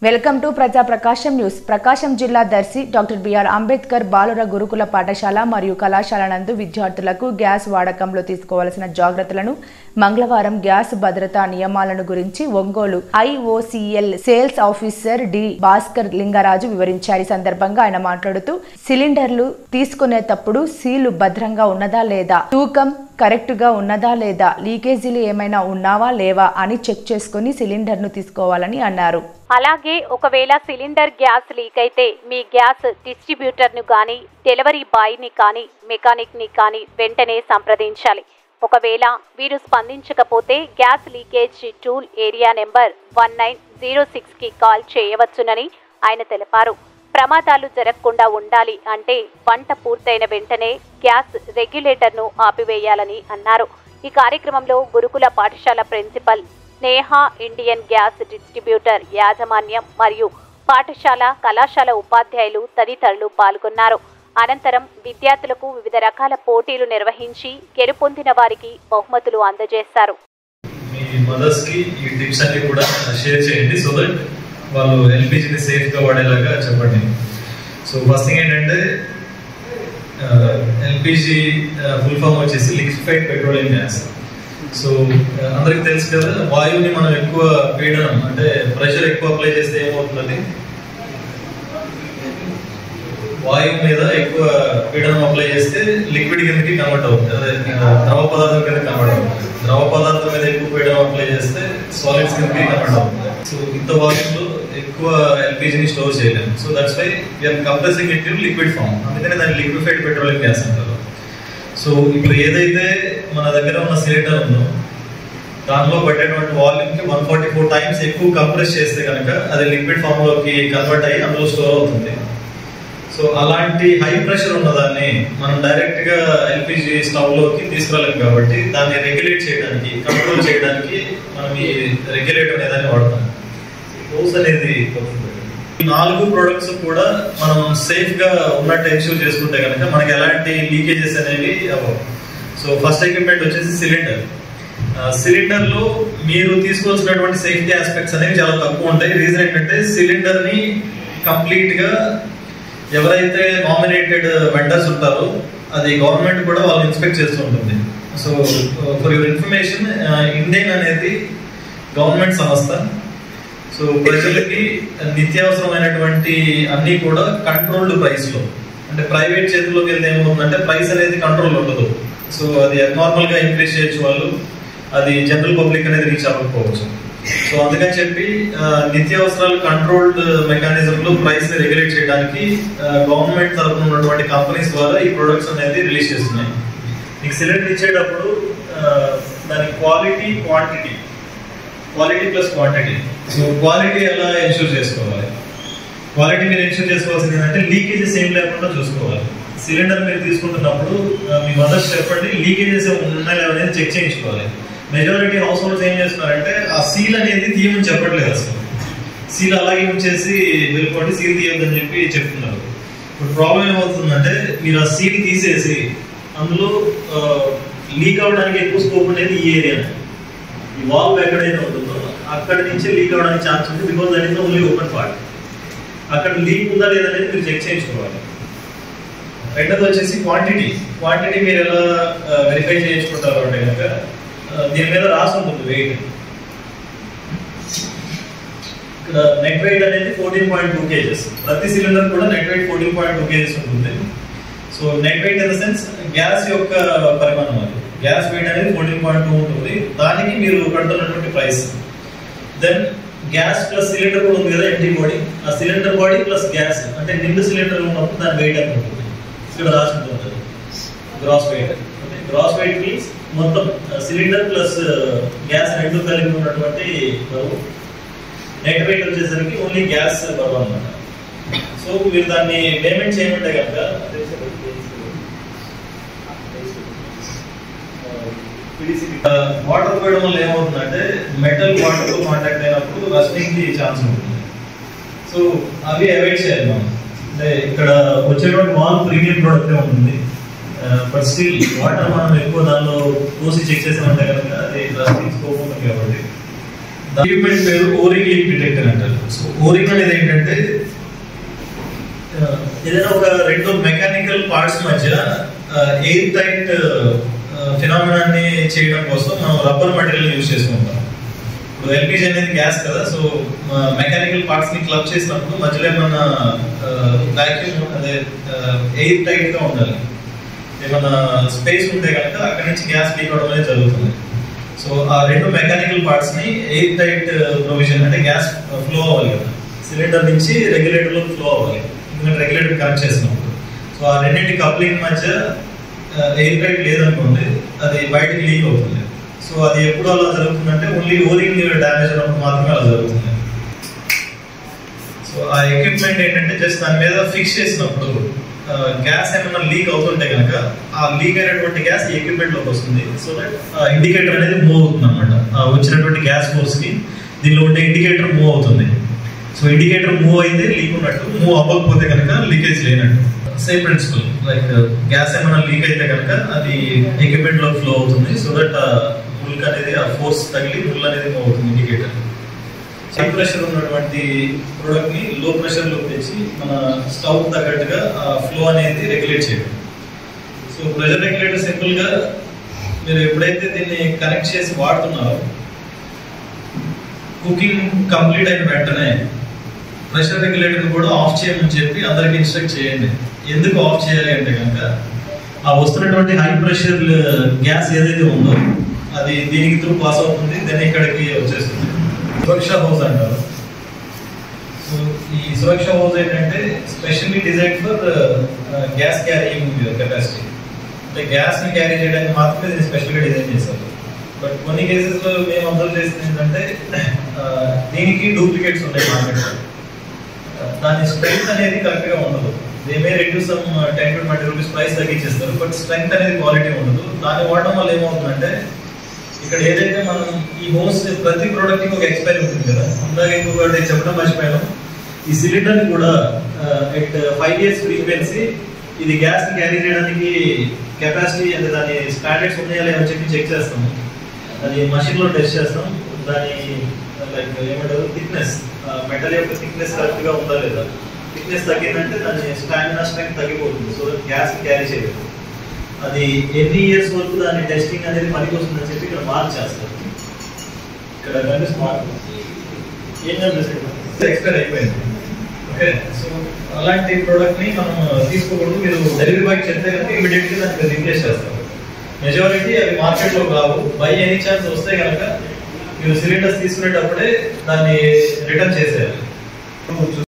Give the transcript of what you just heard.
Welcome to ప్రజా ప్రకాశం news. ప్రకాశం జిల్లా Darsi doctor BR Ambedkar బాలుర గురుకుల పాఠశాల మరియు కళాశాల నందు విద్యార్థులకు గ్యాస్ వాడకంలో తీసుకోవాల్సిన జాగ్రత్తలను మంగళవారం గ్యాస్ భద్రతా నియమాలను గురించి Ongole IOCL sales officer D Bhaskar Lingaraju వివరించారు. ఈ సందర్భంగా ఆయన మాట్లాడుతూ సిలిండర్లు తీసుకునేటప్పుడు సీలు భద్రంగా ఉన్నదా లేదా, తూకం కరెక్ట్ గా ఉన్నదా లేదా, లీకేజీలు ఏమైనా ఉన్నావా లేవా అని చెక్ చేసుకుని సిలిండర్ ను తీసుకోవాలని అన్నారు. అలాగే ఒకవేళ సిలిండర్ గ్యాస్ లీక్ అయితే మీ గ్యాస్ డిస్ట్రిబ్యూటర్ ను కానీ డెలివరీ బాయ్ ని కానీ మెకానిక్ ని కానీ వెంటనే సంప్రదించాలి. ఒకవేళ వీరు స్పందించకపోతే gas leakage toll area number 1906 కి కాల్ చేయవచ్చునని ఆయన తెలిపారు. ప్రమాదాలు జరగకుండా ఉండాలి అంటే వంట పూర్తయిన వెంటనే గ్యాస్ రెగ్యులేటర్ను ఆపివేయాలని అన్నారు. ఈ కార్యక్రమంలో గురుకుల పాఠశాల ప్రిన్సిపల్ స్నేహ, ఇండియన్ గ్యాస్ డిస్ట్రిబ్యూటర్ యాజమాన్యం మరియు పాఠశాల కళాశాల ఉపాధ్యాయులు తదితరులు పాల్గొన్నారు. అనంతరం విద్యార్థులకు వివిధ రకాల పోటీలు నిర్వహించి గెలుపొందిన వారికి బహుమతులు అందజేశారు. వాళ్ళు ఎల్పిజిని సేఫ్గా వాడేలాగా చెప్పండి. సో ఫస్ట్ థింగ్ ఏంటంటే ఎల్పిజి ఫుల్ ఫామ్ వచ్చేసి లిక్విఫైడ్ పెట్రోలియం గ్యాస్. సో అందరికి తెలుసు కదా, వాయువుని మనం ఎక్కువ పీడనం అంటే ప్రెషర్ ఎక్కువ అప్లై చేస్తే ఏమవుతుంది, వాయువు మీద ఎక్కువ పీడనం అప్లై చేస్తే లిక్విడ్ కిందకి కన్వర్ట్ అవుతుంది, అదే ద్రవ పదార్థం కింద కన్వర్ట్ అవుతుంది. ద్రవ పదార్థం మీద ఎక్కువ పీడనం అప్లై చేస్తే సాలిడ్స్ కిందకి కన్వర్ట్ అవుతుంది. సో ఇంత వాల్యూమ్లో ఎక్కువ ఎల్పిజిని స్టోర్ చేయలేము. So that's why we are compressing it in liquid form. అందుకనే దాన్ని లిక్విఫైడ్ పెట్రోలియం గ్యాస్ అంటారు. సో ఇప్పుడు ఏదైతే మన దగ్గర ఉన్న సిలిండర్ ఉందో దానిలో పట్టేటువంటి వాల్యూమ్కి 144 టైమ్స్ ఎక్కువ కంప్రెస్ చేస్తే కనుక అది లిక్విడ్ ఫామ్లోకి కన్వర్ట్ అయ్యి అందులో స్టోర్ అవుతుంది. సో అలాంటి హై ప్రెషర్ ఉన్నదాన్ని మనం డైరెక్ట్ గా ఎల్పిజి స్టవ్ లోకి తీసుకురాలేము కాబట్టి దాన్ని రెగ్యులేట్ చేయడానికి, కంట్రోల్ చేయడానికి మనం ఈ రెగ్యులేటర్ అనేదాన్ని వాడతాం. హోస్ అనేది ఈ 4 ప్రొడక్ట్స్ కూడా మనం సేఫ్ గా ఉన్నట్టు ఎన్ష్యూర్ చేసుకుంటే కనుక మనకి ఎలాంటి లీకేజెస్ అనేవి అవ్వవు. సో ఫస్ట్ ఎక్విప్మెంట్ వచ్చేసి సిలిండర్. సిలిండర్ లో మీరు తీసుకోవాల్సినటువంటి సేఫ్టీ ఆస్పెక్ట్స్ అనేవి చాలా తక్కువ ఉంటాయి. రీజన్ ఏంటంటే సిలిండర్ ని కంప్లీట్ గా ఎవరైతే నామినేటెడ్ వెండర్స్ ఉంటారో అది గవర్నమెంట్ కూడా వాళ్ళు ఇన్స్పెక్ట్ చేస్తూ ఉంటుంది. So for your information, Indian అనేది గవర్నమెంట్ సంస్థ. సో ప్రజలకి నిత్యావసరమైనటువంటి అన్ని కూడా కంట్రోల్డ్ ప్రైస్ లో, అంటే ప్రైవేట్ చేతుల్లోకి వెళ్తే ఏమవుతుందంటే ప్రైస్ అనేది కంట్రోల్ ఉండదు. సో అది నార్మల్ గా ఇంక్రీజ్ చేయొచ్చు వాళ్ళు, అది జనరల్ పబ్లిక్ అనేది రీచ్ అవ్వకపోవచ్చు. సో అందుకని చెప్పి నిత్యావసరాలు కంట్రోల్డ్ మెకానిజం లో ప్రైస్ ని రెగ్యులేట్ చేయడానికి గవర్నమెంట్ తరఫున ఉన్నటువంటి కంపెనీస్ ద్వారా ఈ ప్రొడక్ట్స్ అనేది రిలీజ్ చేస్తున్నాయి. మీకు సిలిండర్ ఇచ్చేటప్పుడు దాని quality, quality plus quantity. So quality ఎలా ఎన్ష్యూర్ చేసుకోవాలి? క్వాలిటీ మీరు ఎన్ష్యూర్ చేసుకోవాల్సింది ఏంటంటే లీకేజెస్ ఏం లేకుండా చూసుకోవాలి. సిలిండర్ మీరు తీసుకుంటున్నప్పుడు మీ మదర్స్ చెప్పండి, లీకేజెస్ ఉన్నాయో అనేది చెక్ చేయించుకోవాలి. మెజారిటీ హౌస్ హోల్డ్స్ ఏం చేస్తున్నారంటే ఆ సీల్ అనేది తీయమని చెప్పట్లేదు, అసలు సీల్ అలాగే ఉంచేసి వెళ్ళిపోండి, సీల్ తీయొద్దని చెప్పి చెప్తున్నారు. ఇప్పుడు ప్రాబ్లం ఏమవుతుందంటే మీరు ఆ సీల్ తీసేసి అందులో లీక్ అవ్వడానికి ఎక్కువ స్కోప్ అనేది ఈ ఏరియా, ఈ వాల్వ్ ఎక్కడైతే ఉంటుందో అక్కడి నుంచి లీక్ అవ్వడానికి ఛాన్స్ ఉంది. Because that is only open part. అక్కడ లీక్ ఉందా లేదనేది మీరు చెక్ చేయించుకోవాలి. రెండోది వచ్చేసి క్వాంటిటీ మీరు ఎలా వెరిఫై చేయించుకుంటారు అంటే కనుక దీని మీద రాసి ఉంటుంది వెయిట్. ఇక్కడ నెట్ వెయిట్ అనేది 14.2 kgs. ప్రతి సిలిండర్ కూడా నెట్ వెయిట్ 14.2 kgs ఉంటుంది. So net weight in the sense gas యొక్క పరిమాణం, అది గ్యాస్ వెయిట్ అనేది 14.2 ఉంటుంది. దానికి మీరు కడుతున్నటువంటి price. Then gas plus cylinder కూడా ఉంది కదా, ఎంటీ బాడీ. ఆ సిలిండర్ బాడీ ప్లస్ గ్యాస్ అంటే నిండు సిలిండర్ ఉన్నప్పుడు దాని వెయిట్ ఎంత ఉంటుంది ఇక్కడ రాసి ఉంటుంది, gross weight. Gross weight means మొత్తం సిలిండర్ ప్లస్ గ్యాస్ రెండు కలిపి ఉన్నటువంటి బరువు. నెట్ వెయిట్ వచ్చేసరికి ఓన్లీ గ్యాస్ బరువు అనమాట. సో మీరు దాన్ని పేమెంట్ చేయమంటే కనుక వాటర్ పోయడం వల్ల ఏమవుతుందంటే మెటల్ వాటర్ తో కాంటాక్ట్ అయినప్పుడు రస్టింగ్ కి ఛాన్స్ ఉంటుంది. సో అవి అవాయిడ్ చేయాలి మనం. అంటే ఇక్కడ వచ్చేటువంటి వాల్ ప్రీమియం ప్రోడక్ట్ ఉంటుంది, బట్ స్టిల్ వాటర్ మనం ఎక్కువ దానిలో పోసి చెక్ చేసామంటే కనుక అది రస్టింగ్ స్కోప్ ఉంటుంది. కాబట్టి ఎక్విప్మెంట్ పేరు ఓరింగ్ లీక్ డిటెక్టర్ అంటారు. సో ఓరింగ్ అనేది ఏంటంటే ఏదైనా ఒక రెండు మెకానికల్ పార్ట్స్ మధ్య ఎయిర్ టైట్ ఫినామినాన్ని చేయడం కోసం మనం రబ్బర్ మెటీరియల్ యూజ్ చేసుకుంటాం. ఇప్పుడు ఎల్పిజి అనేది గ్యాస్ కదా, సో మెకానికల్ పార్ట్స్ ని క్లబ్ చేసినప్పుడు మధ్యలో ఏమన్నా వాక్యూమ్ అదే ఎయిర్ టైట్ గా ఉండాలి. ఏమన్నా స్పేస్ ఉంటే కనుక అక్కడి నుంచి గ్యాస్ లీక్ అవడం అనేది జరుగుతుంది. సో ఆ రెండు మెకానికల్ పార్ట్స్ ని ఎయిర్ టైట్ ప్రొవిజన్ అంటే గ్యాస్ ఫ్లో అవ్వాలి కదా, సిలిండర్ నుంచి రెగ్యులేటర్ లో ఫ్లో అవ్వాలి, ఎందుకంటే రెగ్యులేటర్ కనెక్ట్ చేసినప్పుడు. సో ఆ రెండింటి కప్లింగ్ మధ్య ఎయిర్ టైట్ లేదనుకోండి, అది బయటకి లీక్ అవుతుంది. సో అది ఎప్పుడు అలా జరుగుతుందంటే ఓన్లీ ఓరింగ్ డ్యామేజ్ అయినప్పుడు మాత్రమే అలా జరుగుతుంది. సో ఆ ఎక్విప్మెంట్ ఏంటంటే జస్ట్ దాని మీద ఫిక్స్ చేసినప్పుడు గ్యాస్ ఏమైనా లీక్ అవుతుంటే కనుక ఆ లీక్ అయినటువంటి గ్యాస్ ఈ ఎక్విప్మెంట్ లోకి వస్తుంది. సో దట్ ఇండికేటర్ అనేది మూవ్ అవుతుంది అనమాట. వచ్చినటువంటి గ్యాస్ ఫోర్స్ కి దీనిలో ఉండే ఇండికేటర్ మూవ్ అవుతుంది. సో ఇండికేటర్ మూవ్ అయితే లీక్ ఉన్నట్టు, మూవ్ అవ్వకపోతే కనుక లీకేజ్ లేనట్టు. సేమ్ ప్రిన్సిపల్, లైక్ గ్యాస్ ఏమైనా లీక్ అయితే కనుక అది ఎక్విప్మెంట్ లో ఫ్లో అవుతుంది. సో దట్ ముల్క్ అనేది ఆ ఫోర్స్ తగిలి ముల్ అనేది మూవ్ అవుతుంది ఇండికేటర్. హై ప్రెషర్ ఉన్నటువంటి ప్రోడక్ట్ ని లో ప్రెషర్ లో తెచ్చి మన స్టవ్ తగ్గట్టుగా ఆ ఫ్లో అనేది రెగ్యులేట్ చేయడం. సో ప్రెషర్ రెగ్యులేటర్ సింపుల్ గా మీరు ఎప్పుడైతే దీన్ని కనెక్ట్ చేసి వాడుతున్నారో కుకింగ్ కంప్లీట్ అయిన వెంటనే ప్రెషర్ రెగ్యులేటర్ కూడా ఆఫ్ చేయమని చెప్పి అందరికి ఇన్స్ట్రక్ట్ చేయండి. ఎందుకు ఆఫ్ చేయాలి అంటే కనుక ఆ వస్తున్నటువంటి హై ప్రెషర్ గ్యాస్ ఏదైతే ఉందో అది దీనికి త్రూ పాస్ అవుతుంది, దాన్ని ఇక్కడికి వచ్చేస్తుంది. సురక్ష హౌస్ అంటారు. సో ఈ సురక్ష హౌస్ ఏంటంటే specially design for gas carrying capacity, అంటే గ్యాస్ ని క్యారీ చేయడానికి మాత్రమే దీన్ని స్పెషల్ గా డిజైన్ చేశారు. బట్ కొన్ని కేసెస్ లో మేము అబ్జర్వ్ చేస్తుంది ఏంటంటే దీనికి డూప్లికేట్స్ ఉన్నాయి మార్కెట్. దాని స్ట్రెంగ్త్ అనేది కరెక్ట్ గా ఉండదు. They may reduce some 10 to 20 rupees price తగ్గించేస్తారు, బట్ స్ట్రెంగ్త్ అనేది క్వాలిటీ ఉండదు. దాన్ని వాడడం వల్ల ఏమవుతుందంటే ఇక్కడ ఏదైతే మనం ఈ హోస్ ప్రతి ప్రోడక్ట్ కి ఒక ఎక్స్పైరీ ఉంటుంది కదా, అలాగే ఇంకొకటి చెప్పడం మర్చిపోయాను. ఈ సిలిండర్ కూడా ఎట్ 5 years ఫ్రీక్వెన్సీ ఇది గ్యాస్ ని క్యారీ చేయడానికి కెపాసిటీ అంటే దాని స్టాండర్డ్స్ ఉన్నాయా లేవని చెప్పి చెక్ చేస్తాము. అది మషిన్ లో టెస్ట్ చేస్తాం. దాని లైక్ ఏమంటారు థిక్నెస్, మెటల్ యొక్క థిక్నెస్ కరెక్ట్ గా ఉందా లేదా. థిక్నెస్ తగ్గిందంటే దాని స్టామినా స్ట్రెంగ్త్ తగ్గిపోతుంది. సో గ్యాస్ క్యారీ చేయలేదు. అది ఎన్ని ఇయర్స్ వరకు దాని టెస్టింగ్ అనేది పనికి వస్తుందని చెప్పి ఇక్కడ మార్క్ చేస్తారు. ఇక్కడ ఏం కనిపిస్తుంది ఎక్స్పైర్ అయిపోయింది. ఓకే, సో అలాంటి ప్రోడక్ట్ ని మనం తీసుకోకూడదు. మీరు డెలివరీ బాయ్ చెప్తే కనుక ఇమీడియట్ గా దానికి రీప్లేస్ చేస్తారు. మెజారిటీ అవి మార్కెట్ లో కావు. బై ఎనీ ఛాన్స్ వస్తే కనుక మీరు సిలిండర్స్ తీసుకునేటప్పుడే దాన్ని రిటర్న్ చేసేయాలి.